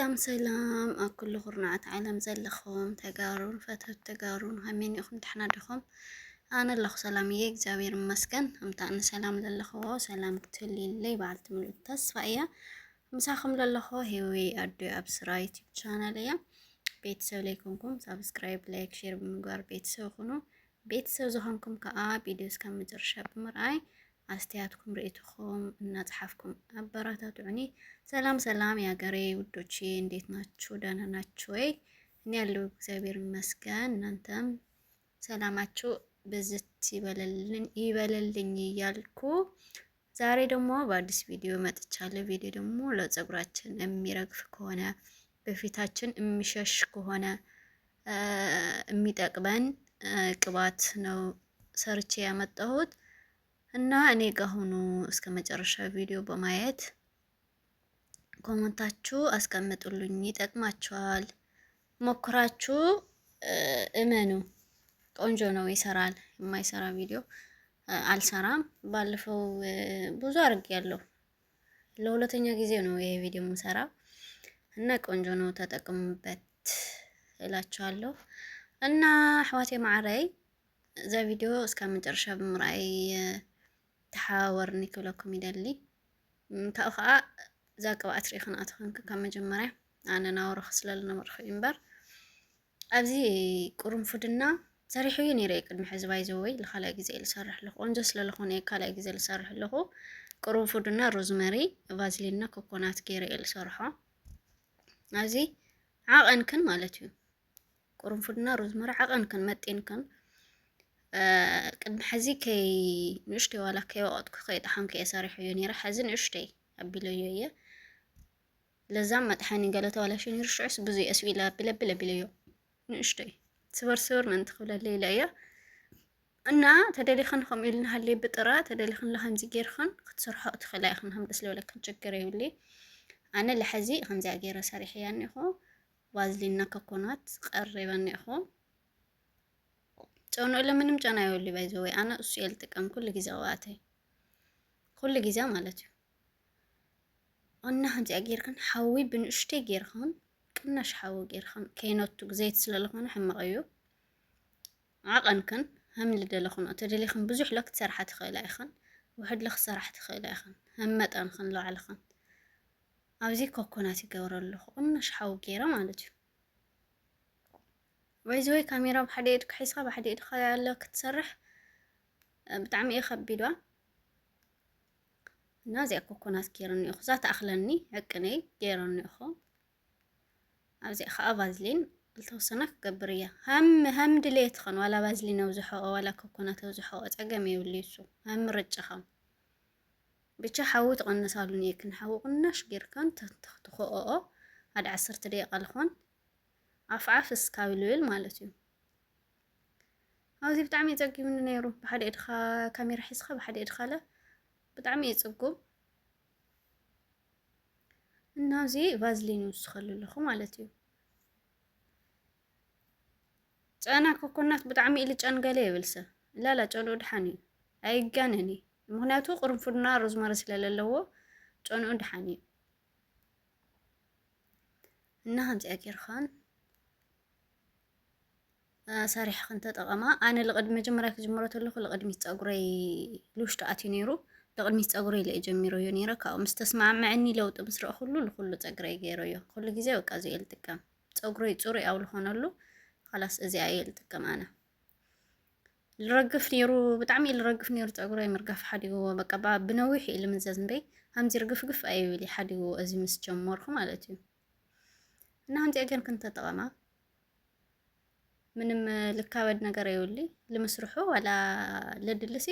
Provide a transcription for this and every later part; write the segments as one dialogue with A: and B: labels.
A: سلام أكل غرنعة عالم زلخم تجارون فتح تجارون همين يخم تحنا دخم أنا اللخ سلامية جزاير مسكن هم تأنا سلام للخوا سلام تلي اللي بعد من التصفية مساخم للخوا هوي أدو أبسراي تيب channel بيت سوليكمكم سبسكرايب لايك شير بمقار بيت سوخنو بيت سوزهنكم كأ فيديوز كم مترشب مرأي أستياتكم رأيتكم نتحفكم أبراتاتوني سلام يا قري ودوتشي انديت ناتشو دانا ناتشوي نيالو እግዚአብሔር ይመስገን እናንተም ሰላማችሁ በዝት ይበለልኝ እያልኩ ዛሬ ደግሞ በአዲስ ቪዲዮ መጥቻለሁ። ቪዲዮ ደግሞ ለፀጉራችን የሚረግፍ ከሆነ በፊታችን የሚሸሽ ከሆነ የሚጠቅመን ቅባት ነው ሰርቼ ያመጣሁት እና እኔ ጋር ሆኖ እስከ መጨረሻ ቪዲዮ በማየት ኮሜንታችሁ አስቀምጡልኝ። ይጠቅማችኋል፣ ሞክራችሁ እመኑ። ቆንጆ ነው፣ ይሰራል። የማይሰራ ቪዲዮ አልሰራም። ባለፈው ብዙ አድርጌያለሁ። ለሁለተኛ ጊዜ ነው ይሄ ቪዲዮ የምሰራው እና ቆንጆ ነው፣ ተጠቅሙበት እላችኋለሁ። እና አሕዋቴ ማዕረይ እዛ ቪዲዮ እስከ መጨረሻ ብምርኣይ ተሓወርኒ ክብለኩም ይደሊ ካብኡ ከዓ እዛ ቅብኣት ሪኢኽን ኣትኽንክ ካብ መጀመርያ ኣነ ናወርኽ ስለልነበርኩ እምበር ኣብዚ ቁርንፉድና ሰሪሑ እዩ ነይረ ቅድሚ ሕዚ ባይዘወይ ለኻልእ ግዜ ልሰርሕ ኣለኹ ቆንጆ ስለለኾነ ካልእ ግዜ ልሰርሕ ኣለኹ ቁርንፉድና ሮዝመሪ ቫዝሊንና ኮኮናት ገይረ እየ ልሰርሖ ኣብዚ ዓቐንክን ማለት እዩ ቁርንፉድና ሮዝመሪ ዓቐንክን መጢንክን ቅድሚ ሕዚ ከይ ንእሽተይ ዋላ ከይወቐጥኩ ከይጠሓንኩ እየ ሰሪሑ እዩ ነይረ ሕዚ ንእሽተይ ኣቢለዮ እየ ለዛም መጥሓኒ ገለ ተባላሽ ንርሽዑስ ብዙ ኣስቢላ ብለብለብለዮ ንእሽተይ ስበር ምን ትኽብለለ ኢለ እየ እና ተደሊኽን ከምኡ ኢልና ሃለይ ብጥራ ተደሊኽን ለከምዚ ጌርኽን ክትሰርሖ ትኽእላ ኢኽን ከም ደስ ልበለክን ችግር የብሊ ኣነ ለሕዚ ከምዚኣ ገይረ ሰሪሕ እያ እኒኹ ቫዝሊንና ኮኮናት ቀሪበኒ ኢኹ ጨውኖ ለምንም ጨና ይወሊ ባይዘወይ ኣነ እሱ የልጥቀም ኩሉ ግዜ ቅብኣተይ ኩሉ ግዜ ማለት እዩ እና ከምዚኣ ጌርክን ሓዊ ብንእሽተይ ጌርክን ቅናሽ ሓዊ ጌርክን ከይነቱ ግዘይት ስለለኾነ ሕማቕ እዩ ዓቐንክን ከም ልደለኹን ተደሊኽን ብዙሕ ለ ክትሰርሓ ትኽእላ ኢኽን ውሕድ ለ ክሰራሕ ትኽእላ ኢኽን ከም መጠንክን ለባዕልኽን ኣብዚ ኮኮናት ይገብረ ኣለኹ ቅናሽ ሓዊ ገይረ ማለት እዩ ባይዘወይ ካሜራ ብሓደ ኢድካ ሒዝካ ብሓደ ኢድካ ያለ ክትሰርሕ ብጣዕሚ እየ ከቢዷ እና እዚኣ ኮኮናት ገይረኒ ኢኹ እዛ ተኣኽለኒ ዕቅነይ ገይረኒ ኢኹ ኣብዚኣ ከዓ ቫዝሊን ዝተወሰነ ክገብር እያ ሃም ድሌትኽን ዋላ ቫዝሊን ኣውዝሖ ዋላ ኮኮናት ኣውዝሖ ፀገም የብሉ እሱ ሃም ርጭኻ ብቻ ሓዊ ትቐንሳሉን እየ ሓዊ ቅናሽ ጌርካን ትኽእኦ ሓደ 10 ደቂቃ ልኾን ኣፍዓፍ እስካብ ልብል ማለት እዩ ኣብዚ ብጣዕሚ ይፀግምኒ ነይሩ ብሓደ ኢድኻ ካሜራ ሒዝካ ብሓደ ኢድካ ለ ብጣዕሚ ይፅጉም እና እዚ ቫዝሊን ይውስኸሉ ኣለኹ ማለት እዩ ጨና ኮኮናት ብጣዕሚ ኢሉ ጨንገለ ይብል ሰብ ላላ ጨንኡ ድሓን እዩ ኣይጋነኒ ምክንያቱ ቁርንፉድና ሮዝመሪ ስለለለዎ ጨንኡ ድሓን እዩ እና ከምዚኣ ጌርኻን ሰሪሕኽን ተጠቐማ ኣነ ልቕድሚ መጀመርያ ክጅምሮ ተለኹ ልቕድሚት ፀጉረይ ልውሽጢ ኣትዩ ነይሩ ልቕድሚት ፀጉረይ ለእ ጀሚሮ እዩ ነይረ ካብኡ ምስ ተስማዕምዐኒ ለውጢ ምስ ረአ ኩሉ ፀጉረይ ገይሮ እዩ ኩሉ ግዜ በቃ እዚ እየ ልጥቀም ፀጉረይ ፅሩይ ኣብ ልኾነሉ خلاص እዚኣ እየ ልጥቀም ኣነ ልረግፍ ነይሩ ብጣዕሚ ልረግፍ ነይሩ ፀጉረይ ምርጋፍ ሓዲግዎ በቃ ብነዊሕ ኢሉ ምዘዝ እምበይ ከምዚ ርግፍግፍ ኣይብል ሓዲግዎ እዚ ምስ ጀመርኩ ማለት እዩ እና ከምዚኣ ጌርክን ተጠቐማ ምንም ልካበድ ነገር አይውሊ ለመስርሑ ወላ ለድልሲ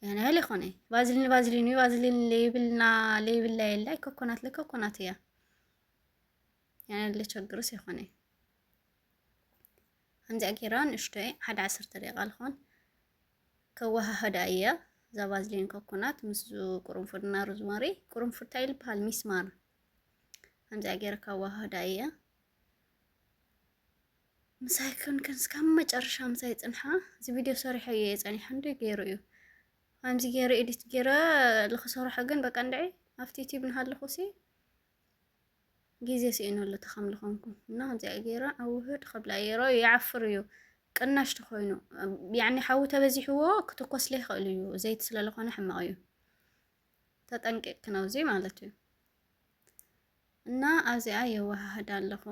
A: يعني هل يخوني فازلين ليبل لا كوكونات لكوكونات يا يعني اللي تشجرس يخوني عندي أكيران اشتوي 11 طريقة الخون كوها هدايا زا فازلين كوكونات مسو قرنفدنا روزماري قرنفد تايل بهالمسمار عندي أكير كوها هدايا مساكن كان سكام مጨረሻ مساي ጽንሓ እዚ ቪዲዮ ሰሪሐ የጽንሕ እንደ ገይሩ እዩ همزي جيرا إديت جيرا الخسارة حقن بقى ندعي أفتي تبن هالخوسي ጊዜ ሲእነሉ ተኸምልኹምኩም እና ከምዚኣ ገይረ ኣብ ውህድ ከብላየሮ ይዓፍርዩ ቅናሽ ተኾይኑ ያኒ ሓዊ ተበዚሕዎ ክትኮስ ለይኽእል እዩ ዘይት ስለለኾነ ሕማቕ እዩ ተጠንቂቅ ነውዚ ማለት እዩ እና ኣብዚኣ የዋሃሃድ ኣለኹ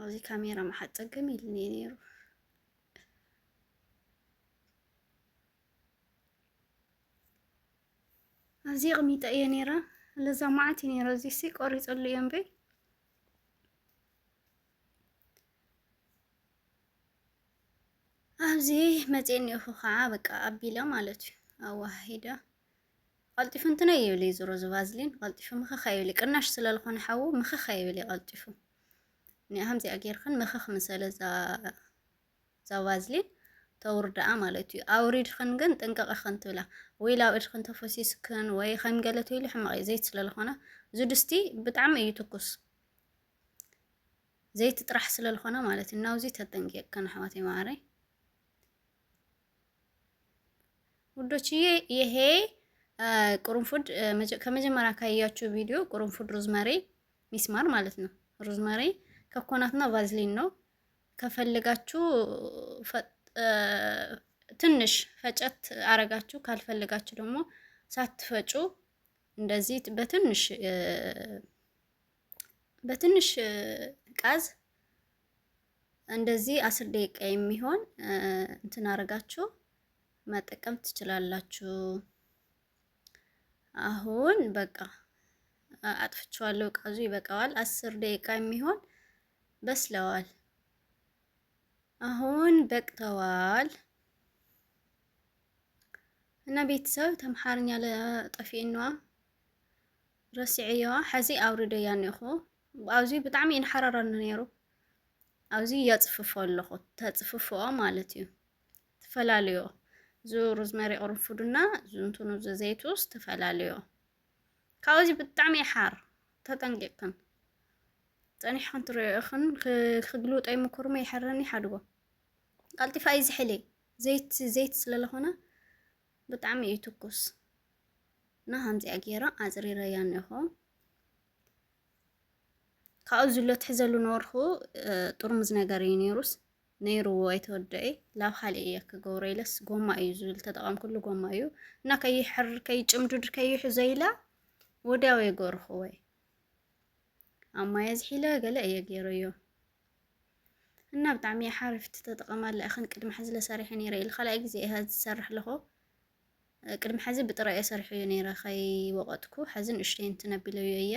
A: ኣብዚ ካሜራ ማሓፀገም ኢልኒ ነይሩ ኣብዚ ቅሚጣ እየ ነይራ ለዛ ማዓት ነይራ እዚ ሲ ቆሪፀሉ እዮም በይ ኣብዚ መፅን እኹ ከዓ በቃ ኣቢላ ማለት እዩ ኣዋሂዳ ቀልጢፉ እንትን ይብል ዞሮ ዝቫዝሊን ቀልጢፉ ምኽኽ ይብል ቅናሽ ስለልኾነ ሓው ምኽኽ ይብል ቀልጢፉ ንያ ከምዚኣ ጌርክን ምኽኽ መሰለ ዛ ቫዝሊን ተውርዳኣ ማለት እዩ ኣውሪድክን ግን ጥንቀቕኽን ትብላ ወይ ላብ እድክን ተፈሲስክን ወይ ከም ገለት ኢሉ ሕማቕ ዘይት ስለልኾነ እዚ ድስቲ ብጣዕሚ እዩ ትኩስ ዘይት ጥራሕ ስለልኾነ ማለት እዩ ናውዚ ተጠንቂቅክን ኣሕዋተይ ማዕረይ ውዶችዬ ይሄ ቁርንፉድ ከመጀመሪያ ካያችሁ ቪዲዮ ቁርንፉድ ሮዝመሪ ሚስማር ማለት ነው ሮዝመሪ ኮኮናትና ቫዝሊን ነው ከፈልጋችሁ ትንሽ ፈጨት አረጋችሁ ካልፈልጋችሁ ደግሞ ሳትፈጩ እንደዚህ በትንሽ ቃዝ እንደዚህ 10 ደቂቃ የሚሆን እንትን አረጋችሁ መጠቀም ትችላላችሁ። አሁን በቃ አጥፍቼዋለሁ። ቃዙ ይበቃዋል። 10 ደቂቃ የሚሆን በስለዋል። አሁን በቅተዋል እና ቤተሰብ ተምሓርኛ ለጠፊእንዋ ረሲዕየዋ ሓዚ አውርደ ያኔኹ አውዚ ብጣዕሚ ይንሓራራን ነይሩ አውዚ ያጽፍፎ ኣለኹ ተጽፍፎ ማለት እዩ ተፈላለዩ ዙ ሮዝመሪ ቁርንፉድና ዙንቱኑ ዘይቱስ ተፈላለዩ ካውዚ ብጣዕሚ ይሓር ተጠንቂቅን ጸኒሕን ትርእኽን ክግሉጥ አይምኩርመ ይሐረኒ ሓድጎ ቀልጢፋ ይዝሕሊ ዘይት ስለለኾነ ብጣዕሚ እዩ ትኩስ እና ሃምዚ አገራ አጽሪረ ያነኹ ካውዚ ሎት ሕዘሉ ኖርኹ ጥርሙዝ ነገር ይነሩስ ነይሩ አይተወደይ ላብ ሓልእ እየ ክገብሮ ኢለስ ጎማ እዩ ዝብል ተጠቃም ኩሉ ጎማ እዩ እና ከይሕር ከይጭምድድ ከይሕዘይላ ወዲያው የገርኹ ወይ አማየዝ ሒለ ገለ እየ ገይረዮ እና ብጣዕሚ ሓሪፍቲ ተጠቀማለ እኽን ቅድም ሕዝለ ሰሪሕ ነይረ ኢል ኻልኣይ ግዜ እየ ዝሰርሕ ለኹ ቅድም ሕዚ ብጥራይ ሰርሕ ነይረ ኸይ ወቀጥኩ ሕዝን እሽተይን ትነብለዩ እያ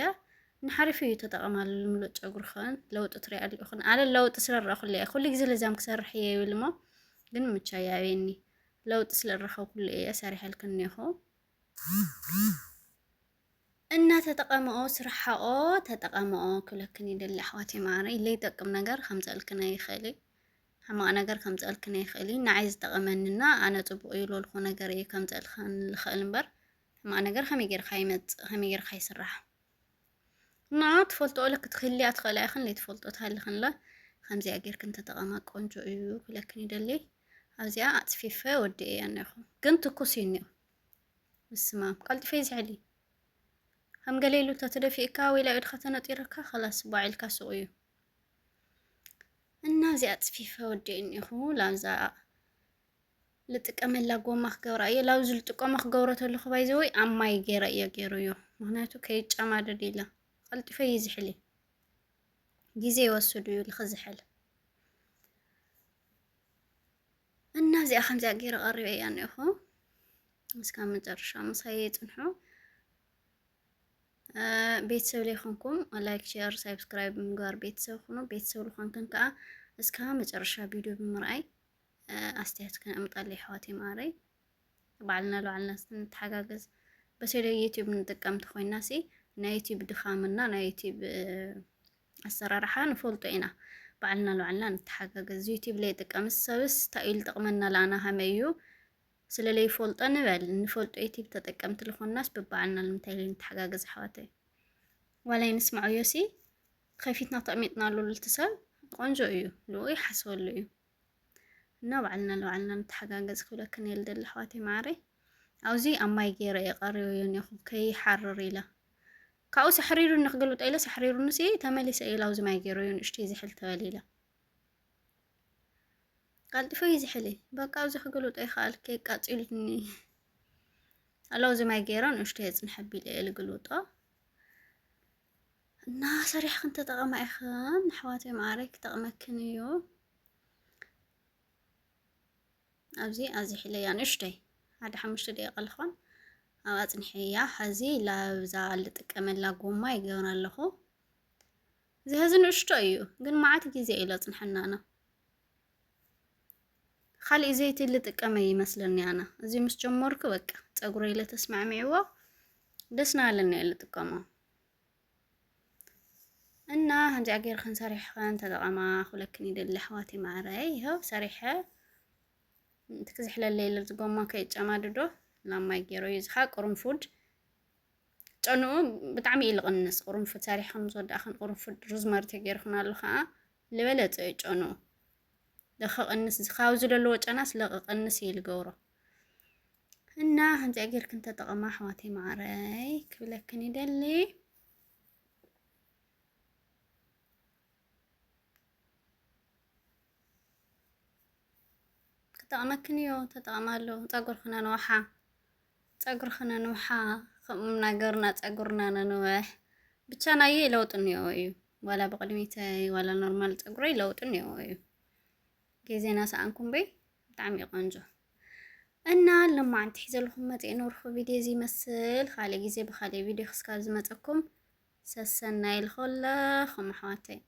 A: ንሓሪፍ እዩ ተጠቀማለ ልምሎ ጨጉርኽን ለውጥ ትሪኢ ኣለኹን ኣለ ለውጥ ስለረኹ ለየ ኩሉ ግዜ ለዛም ክሰርሕ እየ ይብልሞ ግን ምቻ ያቤኒ ለውጥ ስለረኸው ኩሉ እየ ሰሪሐልክን ነኹ እና ተጠቀመኦ ስራሓኦ ተጠቀመኦ ክለክን ይደል ኣሕዋቴ ማዕረይ ለይጠቅም ነገር ከምፀልክና ይኽእል ሕማቕ ነገር ከምፀልክና ይኽእል ንዓይ ዝጠቀመንና ኣነ ጽቡቕ ይለልኹ ነገር እየ ከምፀልክን ልኽእል እምበር ሕማቕ ነገር ከመይ ጌርካ ይመጽእ ከመይ ጌርካ ይስራሕ እና ትፈልጦ ለክ ትኽእል ኣትኽእል ኣይኽን ለይትፈልጦ ታልኽንላ ከምዚኣ ጌርክን ተጠቀማ ቆንጆ እዩ ክለክን ይደል ኣብዚኣ ኣጽፊፈ ወዲ እየ ነኹ ግን ትኩስ እዩ ነው እስማ ቀልጢፈ ይዝሕሊ هم قليلو تتدفئكا ولا يدخل تنطيركا خلاص باعلكا سويو الناس يطفيفه وديني هو لازا لتقمل لا قومخ غورايه لاوز لتقمخ غورته لخ بايزوي اماي غيريو مهناتو كيጫማ ደዲላ قلطفه يزحلي ጊዜ ወስዱ ልخزحل الناس يا خمسه غير قريبه يعني هو مسكا مጨረሻ ምሳይ ጽንሑ ቤተሰብ ላይ ኾንኩም ላይክ ሼር ሰብስክራይብ ምግባር ቤተሰብ ሆኖ ቤተሰብ ልኾንክን ከዓ እስከ መጨረሻ ቪዲዮ ብምርኣይ አስተያየት ከነምጣለይ ሕዋቴ ማረይ ባዕልና ስንተሓጋገዝ በሰለ ዩቲዩብ ንጥቀምት ኮይና ሲ ናይ ዩቲዩብ ድኻምና ናይ ዩቲዩብ አሰራርሓ ንፈልጦ ኢና ባዕልና ንተሓጋገዝ ዩቲዩብ ላይ ጥቀም ሰብስ ታኢል ጥቅመና ላና ሃመዩ ስለለይ ፈልጦ ንበል ንፈልጦ ዩቲዩብ ተጠቀምት ልኾናስ በባዕልና ንምታይ ላይ ንተሓጋገዝ ሕዋተይ ዋላይ ንስማዑ ዮሲ ከፊትና ተቀሚጥና ልትሰብ ቆንጆ እዩ ልኡይ ሓስበሉ እዩ እና ባዕልና ንተሓጋገዝ ክብለክን የልደል ሕዋተይ ማዕረይ አውዚ አማይ ገይረ የቀሪዮ የኔኹ ከይሓርር ኢላ كاو سحريرو نخقلو طيله سحريرو نسي تملي سيلاو زماي غيرو ينشتي زحل تبليله قال دفي زحلي بقى زخقلو طي خال كي قاصيلني አላው زماي غيرو نشتي صنحبي لقلوطه እና ሰሪሕ ክንተ ተጠቀማ ኢኸን ኣሕዋተይ ማዕረግ ተጠቅመክን እዩ ኣብዚ ሕለያ ንሽተይ ሓደ 5 ደቂቃ ልኾን ኣብ ኣጽንሕያ ሕዚ ላብዛ ልጥቀመላ ጎማ ይገውን ኣለኹ እዚ ሕዚ ንሽቶ እዩ ግን ማዓት ግዜ ኢሎ ጽንሐናና خالي زيت اللي تقمه يمثلني أنا زي مش جمرك بق تقولي لا تسمع معه دسنا لنا اللي تقمه إن هنجي أجير خن صريح خن تدقما خلكني دل حواتي مع رأي هو صريحة تكزح لليل تقوم كي جمادو لما يجيرو يزحق قرنفود أنو بتعمي القنص قرنفود صريح خمس ود أخن قرنفود روزمار تجير خنا لخا لبلت أنو دخل الناس خاوز للوج أنا سلق الناس يلقوره إن هنجي أجير كنت تقمع حواتي مع رأي كلكني دلي تقمكنيو تتقمالو تقول خنا نوحا تقول خنا نوحا خمنا قرنا تقولنا نوح بتشانا يلوطنيو ولا بقدميتي ولا نورمال تقولي لوطنيو جيزينا سأنكم بي تعمي قنجو أنا لما عن تحيز لكم متين ورخو فيديو زي مسل خالي جيزي بخالي فيديو خسكال زمتكم سسنا الخلا خم حواتي